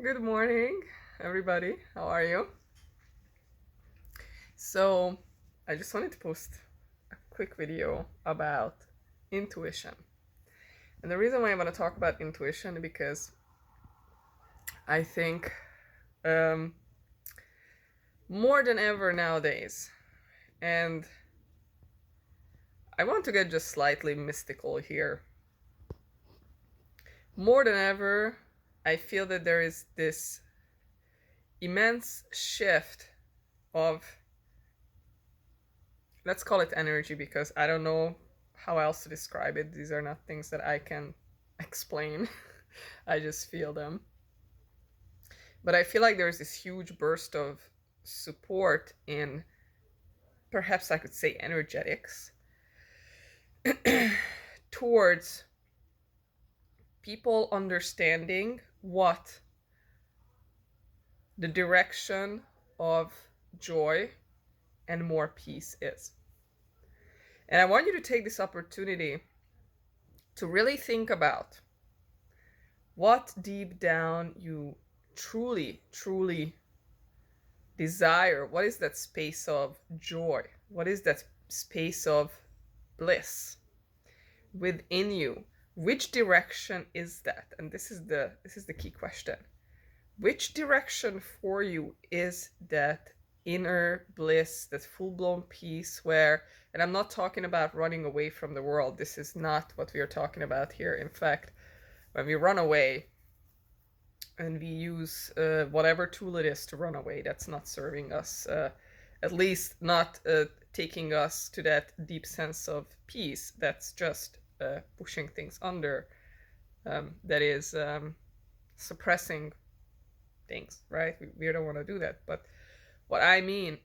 Good morning, everybody. How are you? So, I just wanted to post a quick video about intuition. And the reason why I want to talk about intuition is because I think um, more than ever nowadays, and I want to get just slightly mystical here. More than ever, I feel that there is this immense shift of, let's call it energy, because I don't know how else to describe it. These are not things that I can explain. I just feel them. But I feel like there's this huge burst of support in, perhaps I could say, energetics towards people understanding what the direction of joy and more peace is. And I want you to take this opportunity to really think about what deep down you truly, truly desire. What is that space of joy? What is that space of bliss within you? Which direction is that? And this is the key question. Which direction for you is that inner bliss, that full-blown peace where, and I'm not talking about running away from the world. This is not what we are talking about here. In fact, when we run away, and we use whatever tool it is to run away, that's not serving us, at least not taking us to that deep sense of peace. That's just pushing things under, that is suppressing things, right? We don't want to do that. But what I mean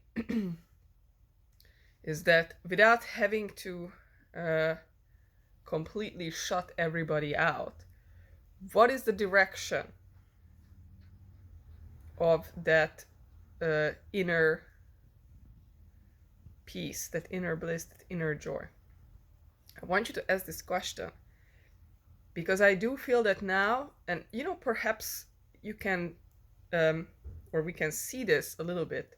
is that without having to completely shut everybody out, what is the direction of that inner peace, that inner bliss, that inner joy? I want you to ask this question because I do feel that now, and perhaps you can, or we can see this a little bit,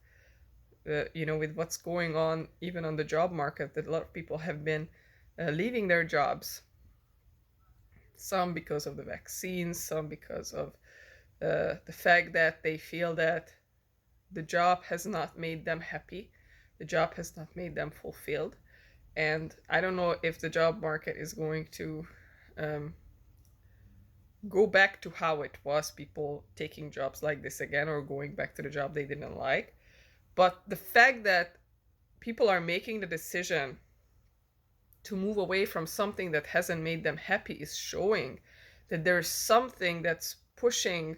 with what's going on even on the job market, that a lot of people have been leaving their jobs. Some because of the vaccines, some because of the fact that they feel that the job has not made them happy, the job has not made them fulfilled. And I don't know if the job market is going to go back to how it was, people taking jobs like this again, or going back to the job they didn't like. But the fact that people are making the decision to move away from something that hasn't made them happy is showing that there's something that's pushing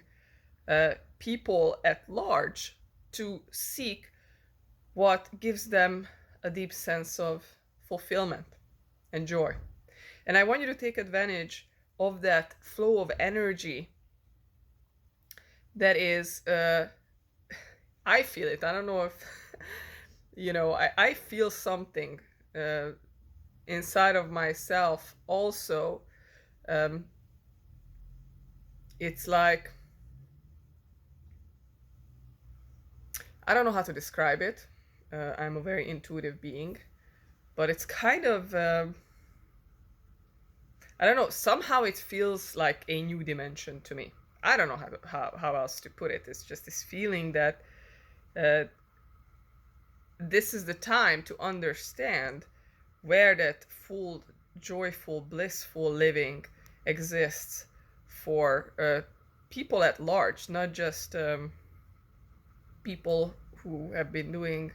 people at large to seek what gives them a deep sense of fulfillment and joy. And I want you to take advantage of that flow of energy that is, I feel it. I don't know if, I feel something inside of myself also. It's like, I don't know how to describe it. I'm a very intuitive being, but it's kind of, I don't know, somehow it feels like a new dimension to me. I don't know how else to put it. It's just this feeling that uh, this is the time to understand where that full, joyful, blissful living exists for people at large, not just people who have been doing,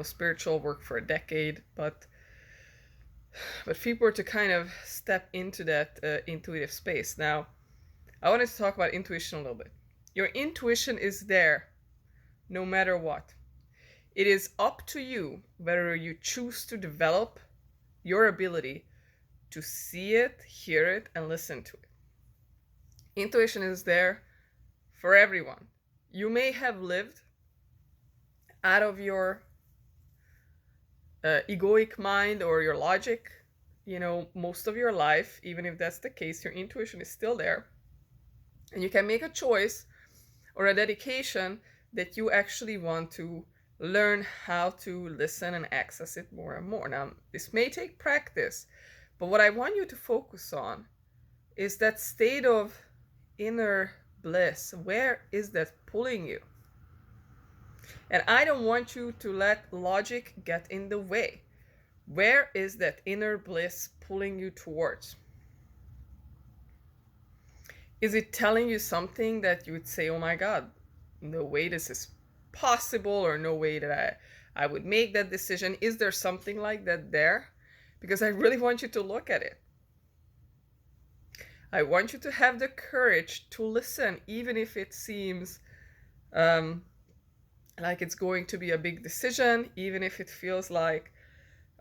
spiritual work for a decade, but people were to kind of step into that intuitive space. Now, I wanted to talk about intuition a little bit. Your intuition is there no matter what. It is up to you whether you choose to develop your ability to see it, hear it, and listen to it. Intuition is there for everyone. You may have lived out of your egoic mind or your logic, most of your life. Even if that's the case, your intuition is still there. And you can make a choice or a dedication that you actually want to learn how to listen and access it more and more. Now, this may take practice, but what I want you to focus on is that state of inner bliss. Where is that pulling you? And I don't want you to let logic get in the way. Where is that inner bliss pulling you towards? Is it telling you something that you would say, oh my God, no way this is possible, or no way that I would make that decision? Is there something like that there? Because I really want you to look at it. I want you to have the courage to listen, even if it seems like it's going to be a big decision, even if it feels like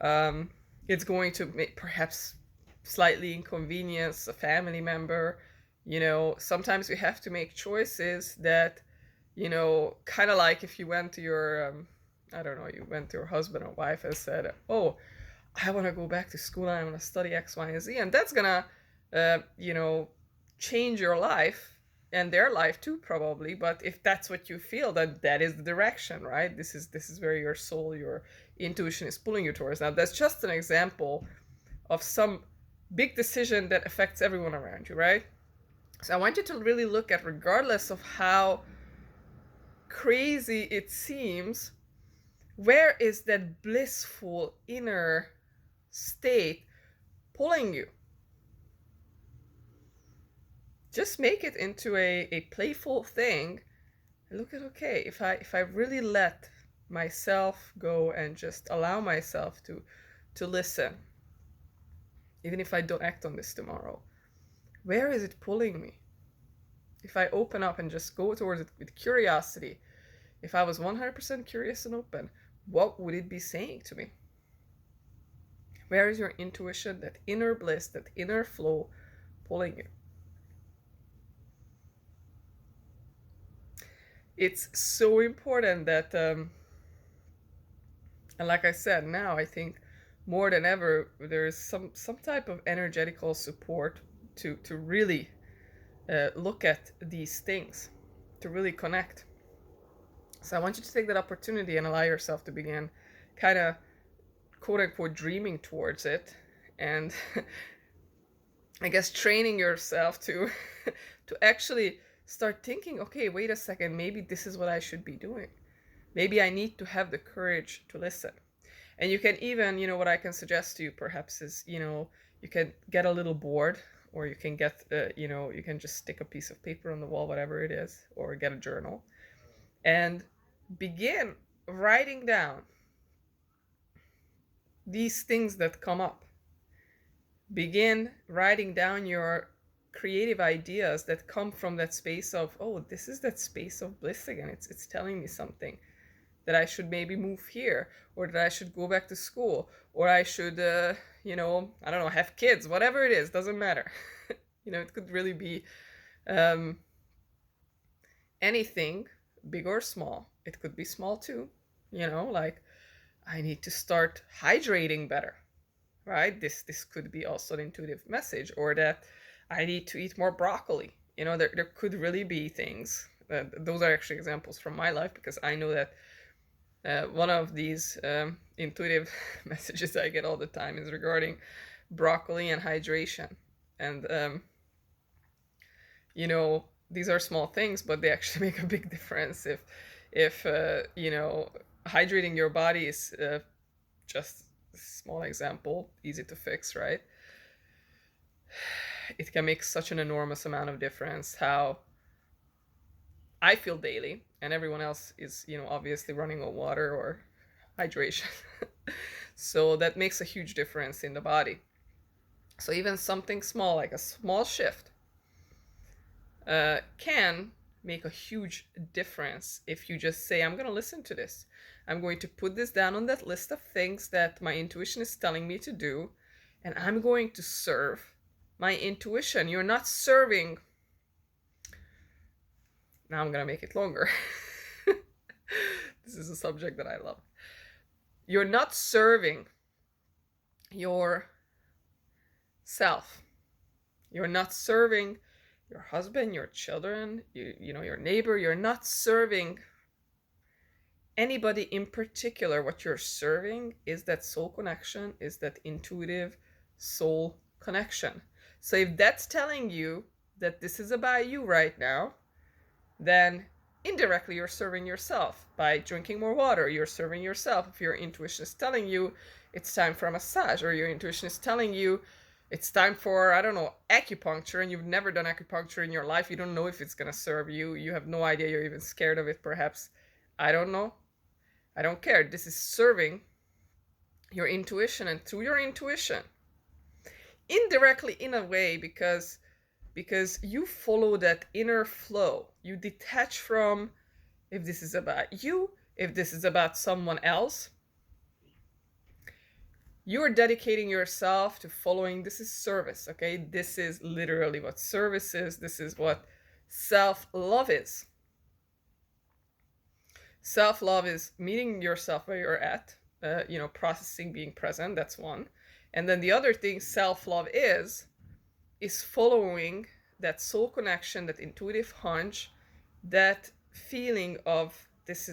it's going to make perhaps slightly inconvenience a family member. You know, sometimes we have to make choices that, you know, kind of like if you went to your, I don't know, you went to your husband or wife and said, oh, I want to go back to school and I want to study X, Y, and Z. And that's going to, you know, change your life and their life too, probably. But if that's what you feel, then that is the direction, right? This is where your soul, your intuition is pulling you towards. Now, that's just an example of some big decision that affects everyone around you, right? So I want you to really look at, regardless of how crazy it seems, where is that blissful inner state pulling you? Just make it into a playful thing. And look at, okay, if I really let myself go and just allow myself to listen, even if I don't act on this tomorrow, where is it pulling me? If I open up and just go towards it with curiosity, if I was 100% curious and open, what would it be saying to me? Where is your intuition, that inner bliss, that inner flow pulling you? It's so important that, and like I said, now I think more than ever, there is some type of energetical support to really look at these things, to really connect. So I want you to take that opportunity and allow yourself to begin kind of, quote unquote, dreaming towards it, and I guess training yourself to to actually start thinking, okay, wait a second, maybe this is what I should be doing. Maybe I need to have the courage to listen. And you can even, you know, what I can suggest to you perhaps is, you know, you can get a little board, or you can get, you know, you can just stick a piece of paper on the wall, whatever it is, or get a journal, and begin writing down these things that come up. Begin writing down your creative ideas that come from that space of, oh, this is that space of bliss again. It's telling me something, that I should maybe move here, or that I should go back to school, or I should, you know, I don't know, have kids, whatever it is, doesn't matter. You know, it could really be anything, big or small. It could be small too, you know, like, I need to start hydrating better, right? This could be also an intuitive message, or that I need to eat more broccoli. You know, there could really be things. Those are actually examples from my life, because I know that one of these intuitive messages I get all the time is regarding broccoli and hydration. And, you know, these are small things, but they actually make a big difference. If you know, hydrating your body is just a small example, easy to fix, right? It can make such an enormous amount of difference how I feel daily, and everyone else is, you know, obviously running on water or hydration. So that makes a huge difference in the body. So even something small, like a small shift, can make a huge difference if you just say, I'm going to listen to this. I'm going to put this down on that list of things that my intuition is telling me to do, and I'm going to serve my intuition. You're not serving. Now I'm going to make it longer. This is a subject that I love. You're not serving your self. You're not serving your husband, your children, your neighbor. You're not serving anybody in particular. What you're serving is that soul connection, is that intuitive soul connection. So if that's telling you that this is about you right now, then indirectly you're serving yourself. By drinking more water, you're serving yourself. If your intuition is telling you it's time for a massage, or your intuition is telling you it's time for, I don't know, acupuncture, and you've never done acupuncture in your life, you don't know if it's going to serve you, you have no idea, you're even scared of it perhaps, I don't know, I don't care. This is serving your intuition, and through your intuition, indirectly in a way, because you follow that inner flow. You detach from if this is about you, if this is about someone else. You're dedicating yourself to following. This is service, okay? This is literally what service is. This is what self-love is. Self-love is meeting yourself where you're at, processing, being present. That's one. And then the other thing self-love is following that soul connection, that intuitive hunch, that feeling of this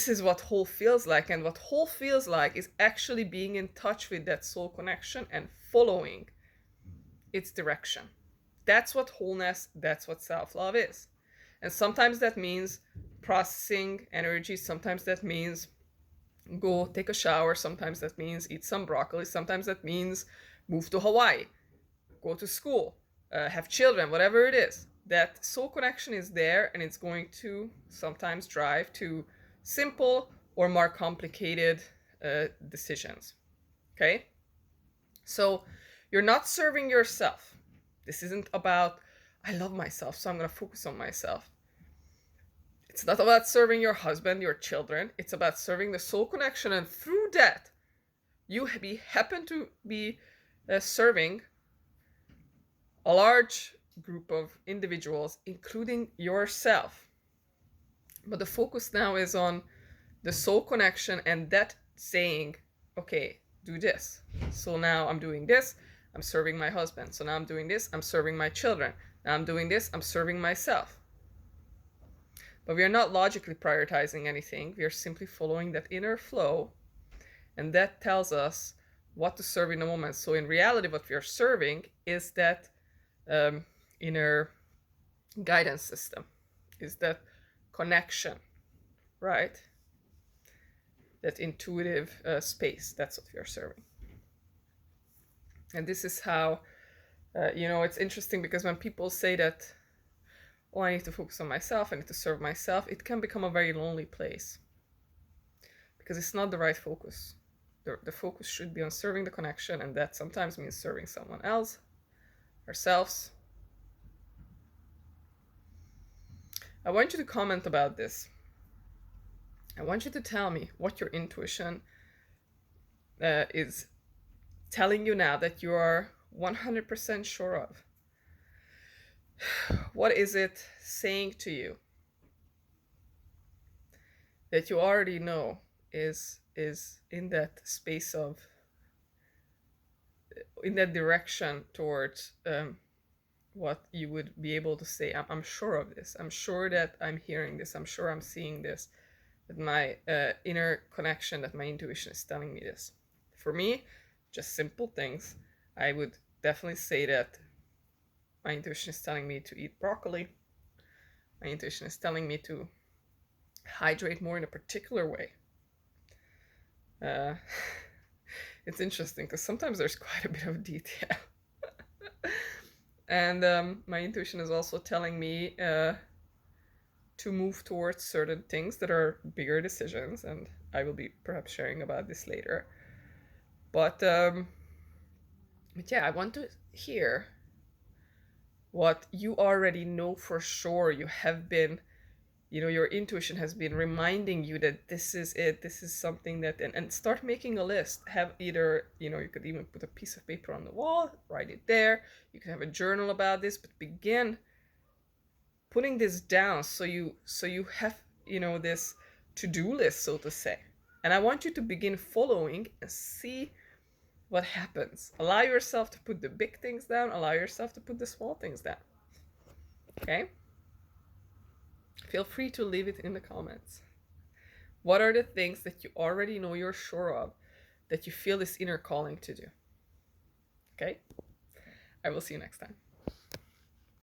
is what whole feels like. And what whole feels like is actually being in touch with that soul connection and following its direction. That's what wholeness, that's what self-love is. And sometimes that means processing energy. Sometimes that means go take a shower. Sometimes that means eat some broccoli. Sometimes that means move to Hawaii, go to school, have children, whatever it is. That soul connection is there, and it's going to sometimes drive to simple or more complicated decisions. Okay? So you're not serving yourself. This isn't about, I love myself, so I'm going to focus on myself. It's not about serving your husband, your children. It's about serving the soul connection, and through that, you happen to be serving a large group of individuals, including yourself. But the focus now is on the soul connection, and that saying, okay, do this. So now I'm doing this, I'm serving my husband. So now I'm doing this, I'm serving my children. Now I'm doing this, I'm serving myself. But we are not logically prioritizing anything. We are simply following that inner flow, and that tells us what to serve in the moment. So in reality, what we are serving is that inner guidance system, is that connection, right? That intuitive space. That's what we are serving. And this is how, it's interesting, because when people say that, oh, I need to focus on myself, I need to serve myself, it can become a very lonely place, because it's not the right focus. The focus should be on serving the connection, and that sometimes means serving someone else, ourselves. I want you to comment about this. I want you to tell me what your intuition is telling you now that you are 100% sure of. What is it saying to you that you already know is in that space of, in that direction towards what you would be able to say, I'm sure of this, I'm sure that I'm hearing this, I'm sure I'm seeing this, that my inner connection, that my intuition is telling me this. For me, just simple things. I would definitely say that my intuition is telling me to eat broccoli. My intuition is telling me to hydrate more in a particular way. It's interesting, because sometimes there's quite a bit of detail. And my intuition is also telling me to move towards certain things that are bigger decisions, and I will be perhaps sharing about this later. But yeah, I want to hear what you already know for sure. You have been, your intuition has been reminding you that this is it, this is something that, and start making a list. Have either, you could even put a piece of paper on the wall, write it there. You can have a journal about this, but begin putting this down, so you have, this to-do list, so to say. And I want you to begin following and see what happens. Allow yourself to put the big things down, allow yourself to put the small things down. Okay? Feel free to leave it in the comments. What are the things that you already know you're sure of that you feel this inner calling to do? Okay? I will see you next time.